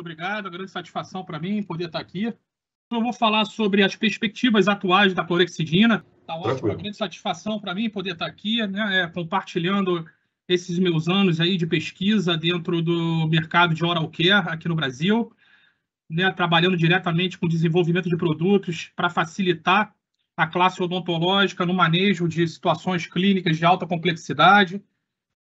muito obrigado. É uma grande satisfação para mim poder estar aqui. Eu vou falar sobre as perspectivas atuais da clorexidina. Está ótimo, uma grande satisfação para mim poder estar aqui, né, compartilhando esses meus anos aí de pesquisa dentro do mercado de oral care aqui no Brasil, né, trabalhando diretamente com desenvolvimento de produtos para facilitar a classe odontológica no manejo de situações clínicas de alta complexidade.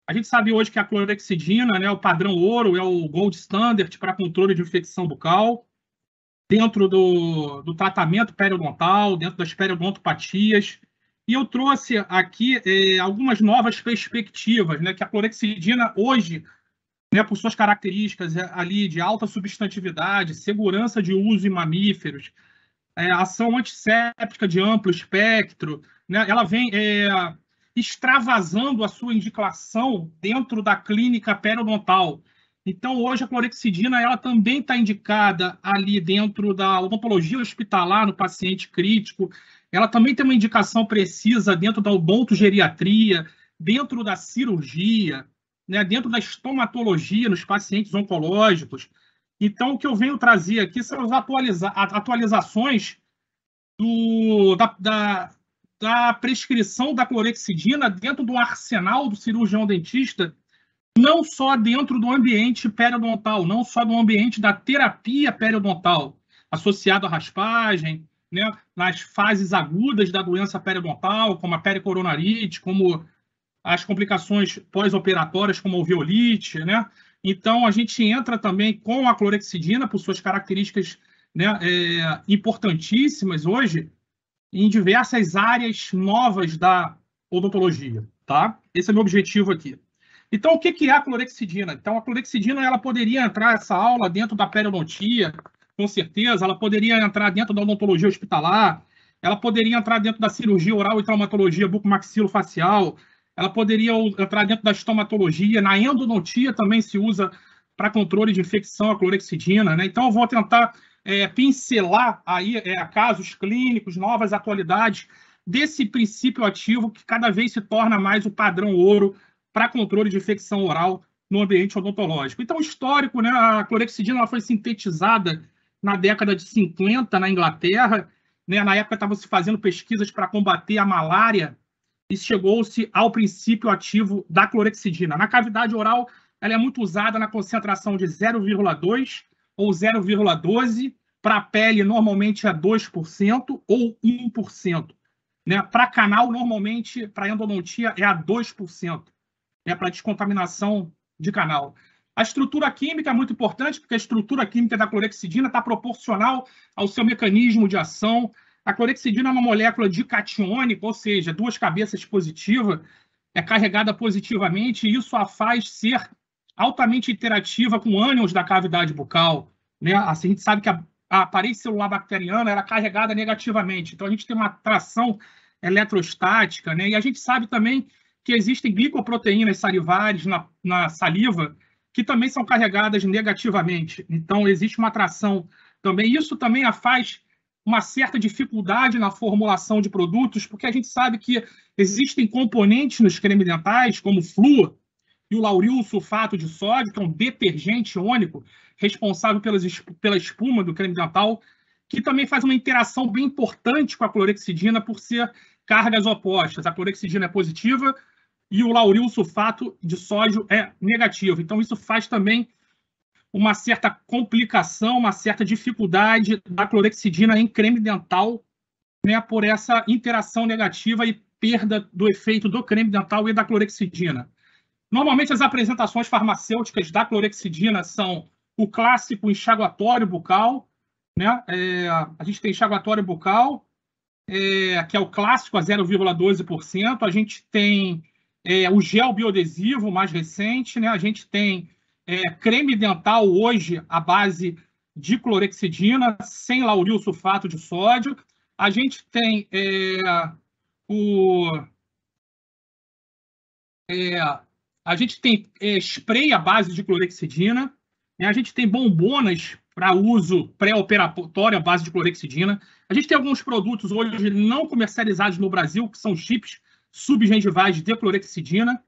A gente sabe hoje que a clorexidina, né, o padrão ouro, é o gold standard para controle de infecção bucal, dentro do tratamento periodontal, dentro das periodontopatias. E eu trouxe aqui algumas novas perspectivas, né, que a clorexidina hoje, né, por suas características ali de alta substantividade, segurança de uso em mamíferos, ação antisséptica de amplo espectro, né, ela vem extravasando a sua indicação dentro da clínica periodontal. Então, hoje, a clorexidina ela também está indicada ali dentro da odontologia hospitalar, no paciente crítico. Ela também tem uma indicação precisa dentro da odontogeriatria, dentro da cirurgia, né, dentro da estomatologia, nos pacientes oncológicos. Então, o que eu venho trazer aqui são as atualizações da prescrição da clorexidina dentro do arsenal do cirurgião dentista, não só dentro do ambiente periodontal, não só no ambiente da terapia periodontal, associado à raspagem, né, nas fases agudas da doença periodontal, como a pericoronarite, como as complicações pós-operatórias, como a alveolite, né? Então, a gente entra também com a clorexidina, por suas características, né, importantíssimas hoje, em diversas áreas novas da odontologia, tá? Esse é o meu objetivo aqui. Então, o que é a clorexidina? Então, a clorexidina ela poderia entrar essa aula dentro da periodontia, com certeza, ela poderia entrar dentro da odontologia hospitalar, ela poderia entrar dentro da cirurgia oral e traumatologia bucomaxilofacial, ela poderia entrar dentro da estomatologia, na endodontia também se usa para controle de infecção a clorexidina, né? Então, eu vou tentar pincelar aí casos clínicos, novas atualidades desse princípio ativo que cada vez se torna mais o padrão ouro para controle de infecção oral no ambiente odontológico. Então, o histórico, né, a clorexidina ela foi sintetizada na década de 50 na Inglaterra, né, na época estavam se fazendo pesquisas para combater a malária e chegou-se ao princípio ativo da clorexidina. Na cavidade oral, ela é muito usada na concentração de 0,2 ou 0,12, para a pele normalmente é 2% ou 1%. Né? Para canal, normalmente, para endodontia, é a 2%. Para descontaminação de canal. A estrutura química é muito importante, porque a estrutura química da clorexidina está proporcional ao seu mecanismo de ação. A clorexidina é uma molécula dicatiônica, ou seja, duas cabeças positivas, é carregada positivamente, e isso a faz ser altamente interativa com ânions da cavidade bucal. Né? Assim, a gente sabe que a parede celular bacteriana era carregada negativamente, então a gente tem uma atração eletrostática, né? E a gente sabe também que existem glicoproteínas salivares na saliva que também são carregadas negativamente. Então, existe uma atração também. Isso também faz uma certa dificuldade na formulação de produtos, porque a gente sabe que existem componentes nos cremes dentais, como o flúor e o lauril sulfato de sódio, que é um detergente ônico responsável pela espuma do creme dental, que também faz uma interação bem importante com a clorexidina por ser cargas opostas. A clorexidina é positiva e o lauril sulfato de sódio é negativo. Então, isso faz também uma certa complicação, uma certa dificuldade da clorexidina em creme dental, né, por essa interação negativa e perda do efeito do creme dental e da clorexidina. Normalmente, as apresentações farmacêuticas da clorexidina são o clássico enxaguatório bucal, né? A gente tem enxaguatório bucal, que é o clássico a 0,12%. A gente tem o gel bioadesivo mais recente, né? A gente tem creme dental hoje à base de clorexidina, sem lauril sulfato de sódio. A gente tem spray à base de clorexidina, né? A gente tem bombonas para uso pré-operatório à base de clorexidina. A gente tem alguns produtos hoje não comercializados no Brasil, que são chips subgengivais de clorexidina,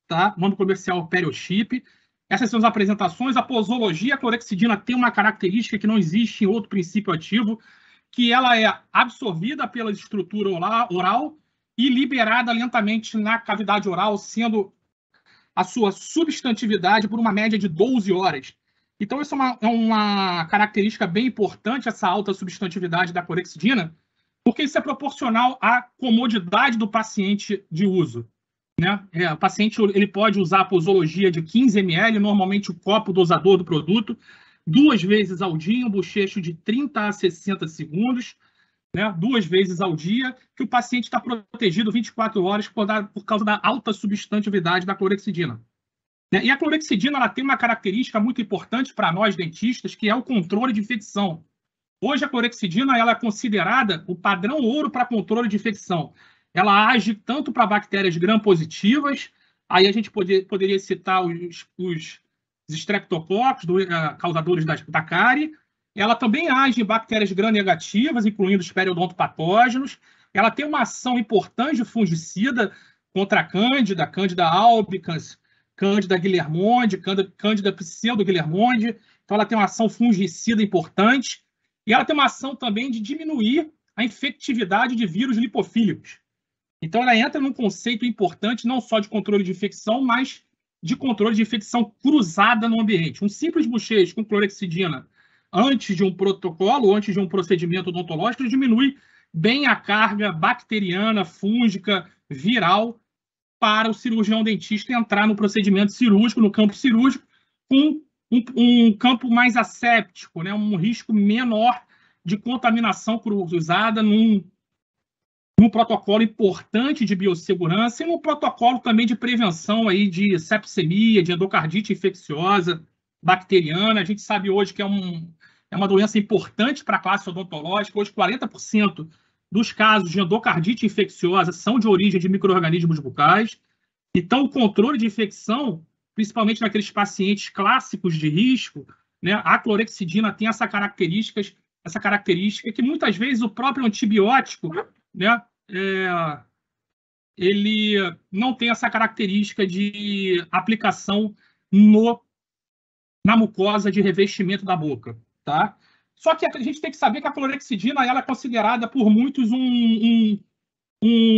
tá? O nome comercial é Periochip. Essas são as apresentações. A posologia, a clorexidina tem uma característica que não existe em outro princípio ativo, que ela é absorvida pela estrutura oral e liberada lentamente na cavidade oral, sendo a sua substantividade por uma média de 12 horas. Então, isso é uma característica bem importante, essa alta substantividade da clorexidina, porque isso é proporcional à comodidade do paciente de uso. Né? O paciente ele pode usar a posologia de 15 ml, normalmente o copo dosador do produto, 2 vezes ao dia, um bochecho de 30 a 60 segundos, né? 2 vezes ao dia, que o paciente está protegido 24 horas por causa da alta substantividade da clorexidina. E a clorexidina ela tem uma característica muito importante para nós dentistas, que é o controle de infecção. Hoje, a clorexidina ela é considerada o padrão ouro para controle de infecção. Ela age tanto para bactérias gram-positivas, aí a gente poderia citar os streptococcus, causadores da cárie. Ela também age em bactérias gram-negativas, incluindo os periodontopatógenos. Ela tem uma ação importante de fungicida contra a Cândida, Cândida albicans, Cândida guilhermonde, Cândida pseudo-guilhermonde. Então, ela tem uma ação fungicida importante. E ela tem uma ação também de diminuir a infectividade de vírus lipofílicos. Então, ela entra num conceito importante, não só de controle de infecção, mas de controle de infecção cruzada no ambiente. Um simples bochecho com clorexidina antes de um protocolo, antes de um procedimento odontológico, diminui bem a carga bacteriana, fúngica, viral, para o cirurgião dentista entrar no procedimento cirúrgico, no campo cirúrgico, com um campo mais asséptico, né? Um risco menor de contaminação cruzada num protocolo importante de biossegurança e num protocolo também de prevenção aí de sepsemia, de endocardite infecciosa bacteriana. A gente sabe hoje que é uma doença importante para a classe odontológica. Hoje, 40% dos casos de endocardite infecciosa são de origem de micro-organismos bucais. Então, o controle de infecção, principalmente naqueles pacientes clássicos de risco, né, a clorexidina tem essa característica que muitas vezes o próprio antibiótico, né, ele não tem essa característica de aplicação na mucosa de revestimento da boca, tá? Só que a gente tem que saber que a clorexidina ela é considerada por muitos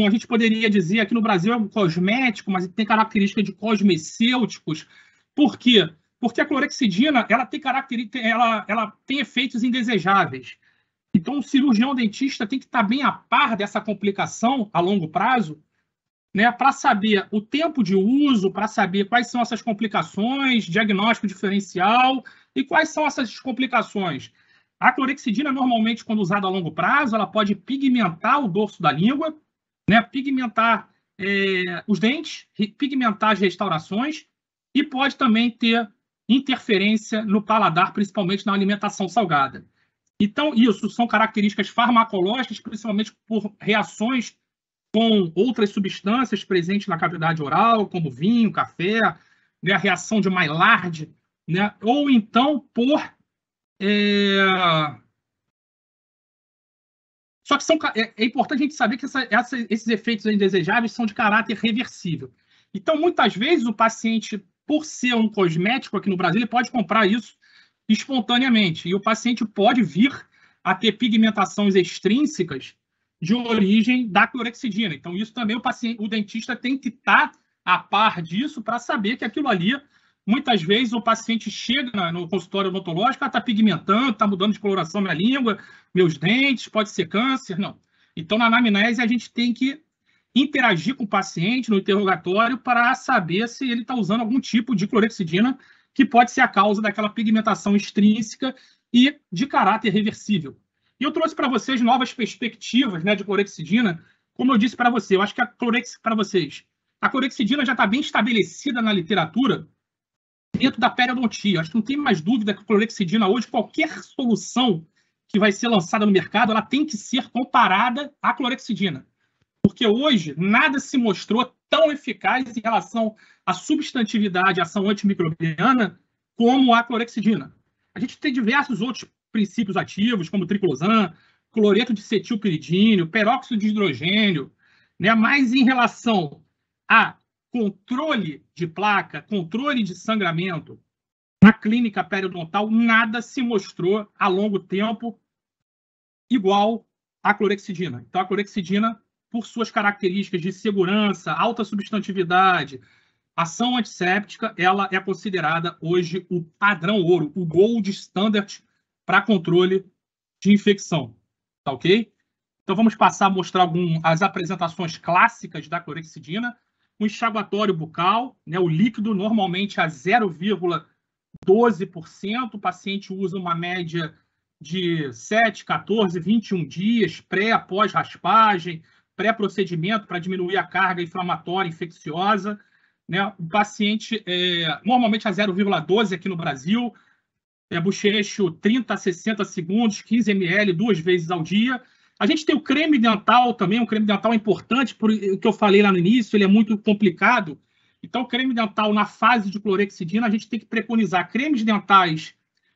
a gente poderia dizer aqui no Brasil é um cosmético, mas tem característica de cosmecêuticos. Por quê? Porque a clorexidina ela tem efeitos indesejáveis. Então, o cirurgião dentista tem que estar bem a par dessa complicação a longo prazo, né, para saber o tempo de uso, para saber quais são essas complicações, diagnóstico diferencial e quais são essas complicações. A clorexidina, normalmente, quando usada a longo prazo, ela pode pigmentar o dorso da língua, né, pigmentar os dentes, pigmentar as restaurações e pode também ter interferência no paladar, principalmente na alimentação salgada. Então, isso são características farmacológicas, principalmente por reações com outras substâncias presentes na cavidade oral, como vinho, café, né, a reação de Maillard, né, ou então por... Só que é importante a gente saber que esses efeitos indesejáveis são de caráter reversível. Então, muitas vezes, o paciente, por ser um cosmético aqui no Brasil, ele pode comprar isso espontaneamente. E o paciente pode vir a ter pigmentações extrínsecas de origem da clorexidina. Então, isso também o dentista tem que estar a par disso para saber que aquilo ali, muitas vezes, o paciente chega no consultório odontológico, está pigmentando, está mudando de coloração minha língua, meus dentes, pode ser câncer. Não. Então, na anamnese, a gente tem que interagir com o paciente no interrogatório para saber se ele está usando algum tipo de clorexidina que pode ser a causa daquela pigmentação extrínseca e de caráter reversível. E eu trouxe para vocês novas perspectivas, né, de clorexidina. Como eu disse para você, eu acho que a clorexidina já está bem estabelecida na literatura dentro da periodontia. Acho que não tem mais dúvida que a clorexidina hoje, qualquer solução que vai ser lançada no mercado, ela tem que ser comparada à clorexidina. Porque hoje nada se mostrou tão eficaz em relação à substantividade, à ação antimicrobiana, como a clorexidina. A gente tem diversos outros princípios ativos, como triclosan, cloreto de cetilpiridínio, peróxido de hidrogênio, né? Mas em relação a controle de placa, controle de sangramento, Na clínica periodontal, nada se mostrou a longo tempo igual à clorexidina. Então, a clorexidina, por suas características de segurança, alta substantividade, ação antisséptica, ela é considerada hoje o padrão ouro, o gold standard para controle de infecção. Tá ok? Então, vamos passar a mostrar as apresentações clássicas da clorexidina. Um enxaguatório bucal, né, o líquido normalmente a 0,12%, o paciente usa uma média de 7, 14, 21 dias, após raspagem, pré-procedimento para diminuir a carga inflamatória infecciosa. Né? O paciente, normalmente a 0,12 aqui no Brasil, bochecho 30 a 60 segundos, 15 ml, 2 vezes ao dia. A gente tem o creme dental também, um creme dental importante, por o que eu falei lá no início, ele é muito complicado. Então, o creme dental, na fase de clorexidina, a gente tem que preconizar cremes dentais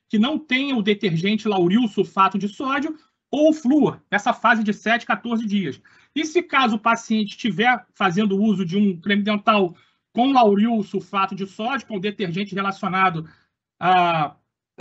que não tenham o detergente lauril sulfato de sódio ou o flúor, nessa fase de 7 a 14 dias. E se caso o paciente estiver fazendo uso de um creme dental com lauril sulfato de sódio, com detergente relacionado a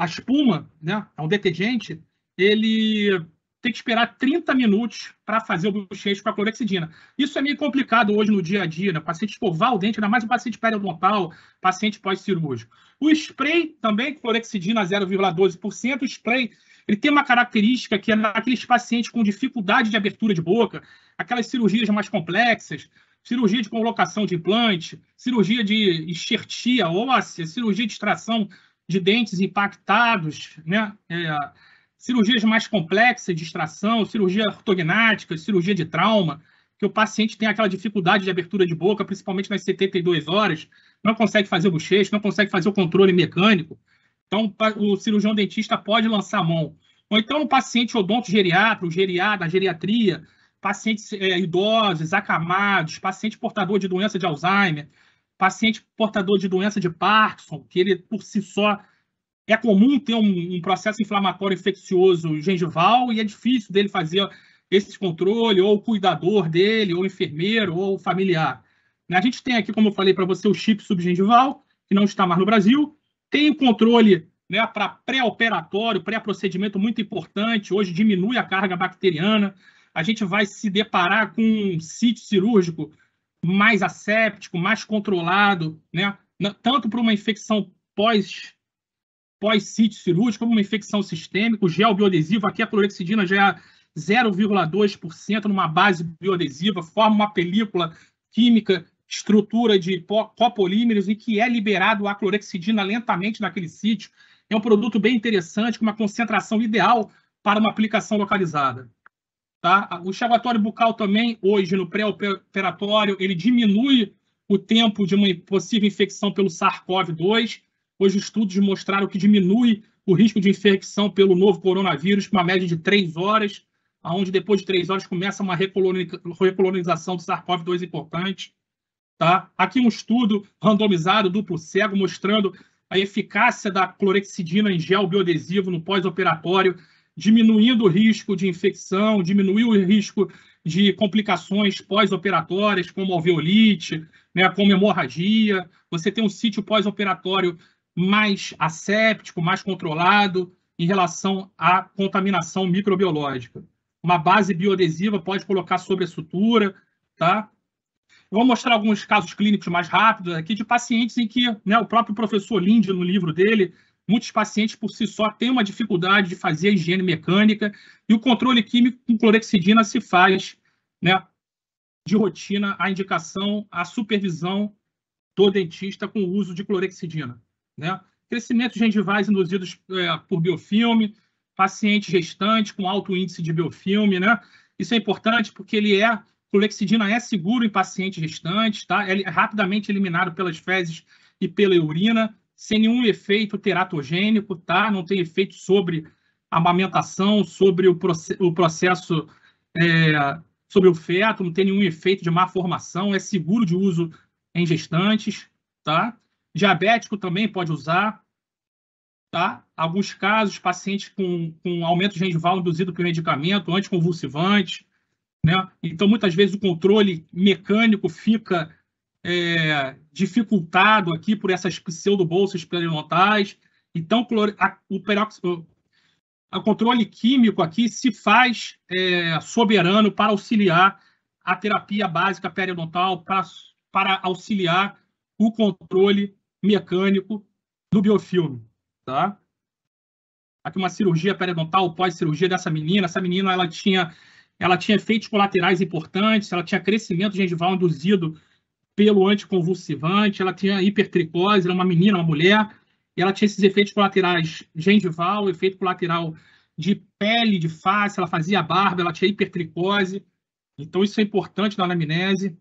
espuma, né, a um detergente, ele tem que esperar 30 minutos para fazer o bochecho com a clorexidina. Isso é meio complicado hoje no dia a dia, né? O paciente escovar o dente, ainda mais o paciente periodontal, paciente pós-cirúrgico. O spray também, clorexidina 0,12%, o spray ele tem uma característica que é naqueles pacientes com dificuldade de abertura de boca, aquelas cirurgias mais complexas, cirurgia de colocação de implante, cirurgia de enxertia óssea, cirurgia de extração de dentes impactados, né? Cirurgias mais complexas de extração, cirurgia ortognática, cirurgia de trauma, que o paciente tem aquela dificuldade de abertura de boca, principalmente nas 72 horas, não consegue fazer o bochecho, não consegue fazer o controle mecânico. Então, o cirurgião dentista pode lançar a mão. Ou então, o paciente odontogeriatra, o geriatra, a geriatria, pacientes idosos, acamados, paciente portador de doença de Alzheimer, paciente portador de doença de Parkinson, que ele, por si só, é comum ter um processo inflamatório infeccioso gengival e é difícil dele fazer esse controle, ou o cuidador dele, ou o enfermeiro, ou o familiar. A gente tem aqui, como eu falei para você, o chip subgengival, que não está mais no Brasil, tem o controle, né, para pré-operatório, pré-procedimento muito importante, hoje diminui a carga bacteriana, a gente vai se deparar com um sítio cirúrgico mais asséptico, mais controlado, né, tanto para uma infecção pós-sítio cirúrgico, como uma infecção sistêmica, o gel bioadesivo, aqui a clorexidina já é 0,2% numa base bioadesiva, forma uma película química, estrutura de copolímeros e que é liberado a clorexidina lentamente naquele sítio. É um produto bem interessante, com uma concentração ideal para uma aplicação localizada. Tá? O enxaguatório bucal também, hoje, no pré-operatório, ele diminui o tempo de uma possível infecção pelo SARS-CoV-2. Hoje, estudos mostraram que diminui o risco de infecção pelo novo coronavírus com uma média de 3 horas, onde depois de 3 horas começa uma recolonização do SARS-CoV-2 importante. Tá? Aqui um estudo randomizado, duplo cego, mostrando a eficácia da clorexidina em gel bioadesivo no pós-operatório, diminuindo o risco de infecção, diminuiu o risco de complicações pós-operatórias, como alveolite, né, como hemorragia. Você tem um sítio pós-operatório mais asséptico, mais controlado em relação à contaminação microbiológica. Uma base bioadesiva pode colocar sobre a sutura, tá? Vou mostrar alguns casos clínicos mais rápidos aqui de pacientes em que, né, o próprio professor Linde, no livro dele, muitos pacientes por si só têm uma dificuldade de fazer a higiene mecânica e o controle químico com clorexidina se faz, né, de rotina, a indicação, a supervisão do dentista com o uso de clorexidina. Né? Crescimentos gengivais induzidos por biofilme, paciente gestante com alto índice de biofilme, né? Isso é importante porque clorexidina é seguro em pacientes gestantes, tá? É rapidamente eliminado pelas fezes e pela urina, sem nenhum efeito teratogênico, tá? Não tem efeito sobre a amamentação, sobre o processo, sobre o feto, não tem nenhum efeito de má formação, é seguro de uso em gestantes, tá? Diabético também pode usar, tá? Alguns casos, pacientes com aumento gengival induzido por medicamento, anticonvulsivante, né? Então, muitas vezes, o controle mecânico fica dificultado aqui por essas pseudobolsas periodontais. Então, o controle químico aqui se faz soberano para auxiliar a terapia básica periodontal, para auxiliar o controle mecânico do biofilme, tá? Aqui uma cirurgia periodontal, pós-cirurgia dessa menina. Essa menina, ela tinha efeitos colaterais importantes, ela tinha crescimento gengival induzido pelo anticonvulsivante, ela tinha hipertricose, era uma menina, uma mulher, e ela tinha esses efeitos colaterais gengival, efeito colateral de pele, de face, ela fazia barba, ela tinha hipertricose. Então, isso é importante na anamnese.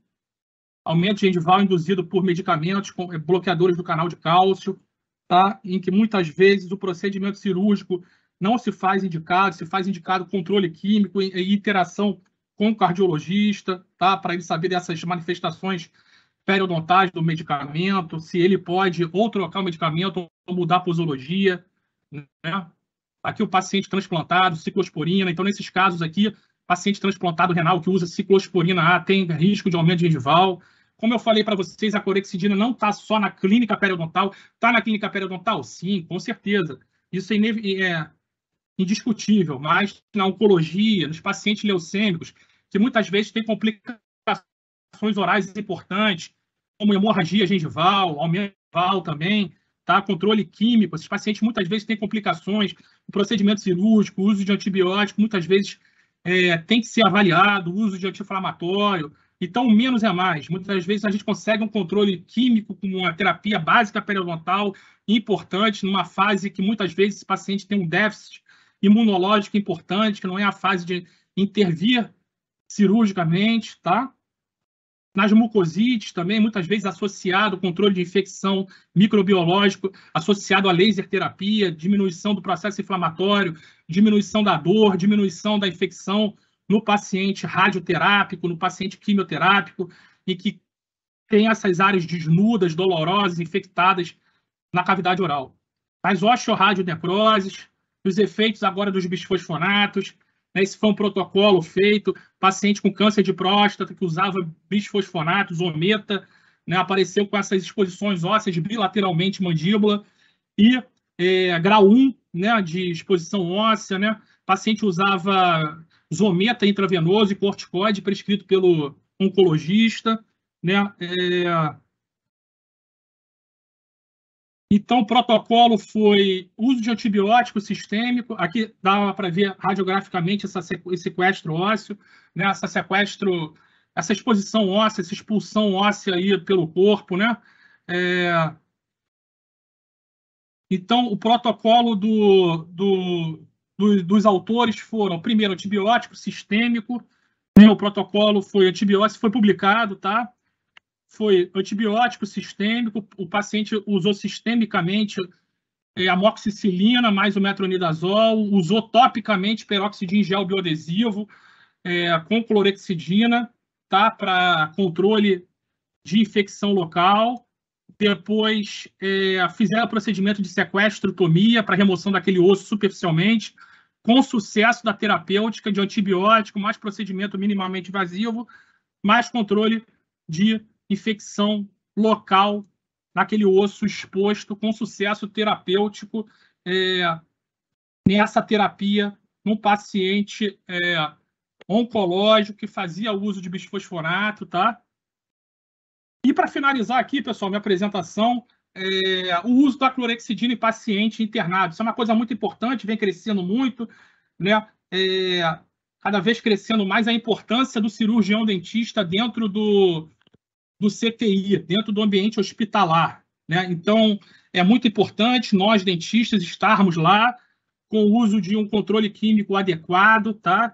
Aumento gengival induzido por medicamentos, bloqueadores do canal de cálcio, tá? Em que muitas vezes o procedimento cirúrgico não se faz indicado controle químico e interação com o cardiologista, tá? Para ele saber dessas manifestações periodontais do medicamento, se ele pode ou trocar o medicamento ou mudar a posologia, né? Aqui o paciente transplantado, ciclosporina. Então, nesses casos aqui, paciente transplantado renal que usa ciclosporina A tem risco de aumento gengival. Como eu falei para vocês, a clorexidina não está só na clínica periodontal. Está na clínica periodontal? Sim, com certeza. Isso é indiscutível, mas na oncologia, nos pacientes leucêmicos, que muitas vezes têm complicações orais importantes, como hemorragia gengival, aumento gengival também, tá? Controle químico. Esses pacientes muitas vezes têm complicações, o procedimento cirúrgico, o uso de antibiótico, muitas vezes tem que ser avaliado, o uso de anti-inflamatório. Então, menos é mais. Muitas vezes a gente consegue um controle químico com uma terapia básica periodontal importante, numa fase que muitas vezes esse paciente tem um déficit imunológico importante, que não é a fase de intervir cirurgicamente, tá? Nas mucosites também, muitas vezes associado ao controle de infecção microbiológico, associado à laser terapia, diminuição do processo inflamatório, diminuição da dor, diminuição da infecção no paciente radioterápico, no paciente quimioterápico, e que tem essas áreas desnudas, dolorosas, infectadas na cavidade oral. As osteoradionecroses, os efeitos agora dos bisfosfonatos. Esse foi um protocolo feito, paciente com câncer de próstata que usava bisfosfonatos, ometa, né, apareceu com essas exposições ósseas bilateralmente mandíbula e grau 1, né, de exposição óssea, né, paciente usava zometa intravenoso e corticoide prescrito pelo oncologista, né, Então, o protocolo foi uso de antibiótico sistêmico. Aqui dá para ver radiograficamente esse sequestro ósseo, né? Essa exposição óssea, essa expulsão óssea aí pelo corpo, né? Então, o protocolo dos autores foram, primeiro, antibiótico sistêmico, né? O protocolo foi antibiótico, foi publicado, tá? Foi antibiótico sistêmico, o paciente usou sistemicamente amoxicilina mais o metronidazol, usou topicamente peróxido em gel bioadesivo com clorexidina, tá, para controle de infecção local. Depois fizeram o procedimento de sequestrotomia para remoção daquele osso superficialmente, com sucesso da terapêutica de antibiótico, mais procedimento minimamente invasivo, mais controle de infecção local naquele osso exposto, com sucesso terapêutico nessa terapia num paciente oncológico que fazia uso de bisfosfonato, tá? E para finalizar aqui, pessoal, minha apresentação, o uso da clorexidina em paciente internado. Isso é uma coisa muito importante, vem crescendo muito, né? Cada vez crescendo mais a importância do cirurgião dentista dentro do CTI, dentro do ambiente hospitalar, né? Então, é muito importante nós, dentistas, estarmos lá com o uso de um controle químico adequado, tá?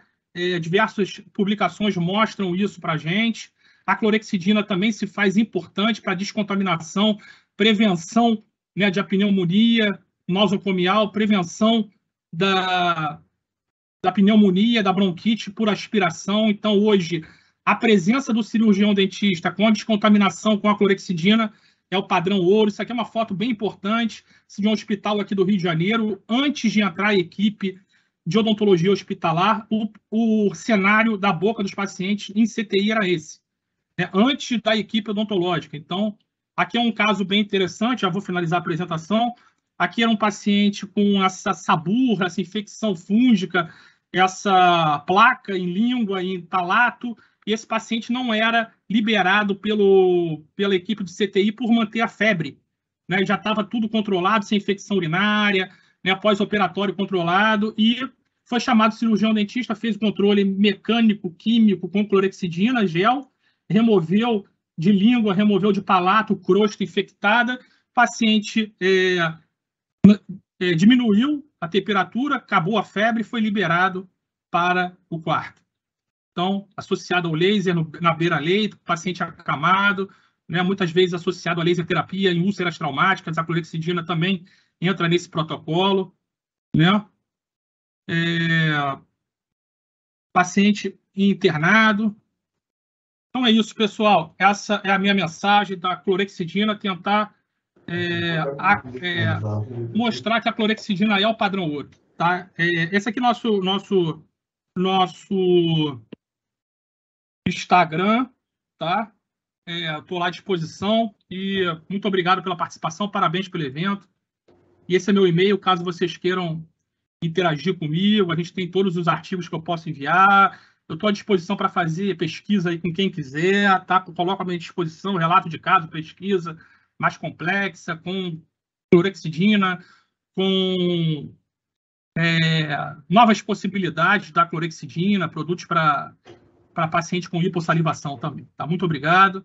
Diversas publicações mostram isso para a gente. A clorexidina também se faz importante para descontaminação, prevenção, né, de pneumonia nosocomial, prevenção da pneumonia, da bronquite por aspiração. Então, hoje, a presença do cirurgião dentista com a descontaminação com a clorexidina é o padrão ouro. Isso aqui é uma foto bem importante de um hospital aqui do Rio de Janeiro. Antes de entrar a equipe de odontologia hospitalar, o cenário da boca dos pacientes em CTI era esse, né? Antes da equipe odontológica. Então, aqui é um caso bem interessante, já vou finalizar a apresentação. Aqui era um paciente com essa saburra, essa infecção fúngica, essa placa em língua, em talato, e esse paciente não era liberado pela equipe de CTI por manter a febre, né? Já estava tudo controlado, sem infecção urinária, né? Pós-operatório controlado, e foi chamado o cirurgião dentista, fez o controle mecânico, químico com clorexidina, gel, removeu de língua, removeu de palato, crosta infectada, paciente diminuiu a temperatura, acabou a febre e foi liberado para o quarto. Então, associado ao laser na beira-leito, paciente acamado, né, muitas vezes associado a laser terapia em úlceras traumáticas, a clorexidina também entra nesse protocolo, né? Paciente internado. Então é isso, pessoal. Essa é a minha mensagem da clorexidina, tentar mostrar que a clorexidina é o padrão ouro. Tá? Esse aqui é nosso Instagram, tá? Estou lá à disposição e muito obrigado pela participação, parabéns pelo evento. E esse é meu e-mail, caso vocês queiram interagir comigo, a gente tem todos os artigos que eu posso enviar. Eu estou à disposição para fazer pesquisa aí com quem quiser, tá? Coloco à minha disposição relato de caso, pesquisa mais complexa, com clorexidina, com novas possibilidades da clorexidina, produtos para paciente com hipossalivação também. Tá? Muito obrigado.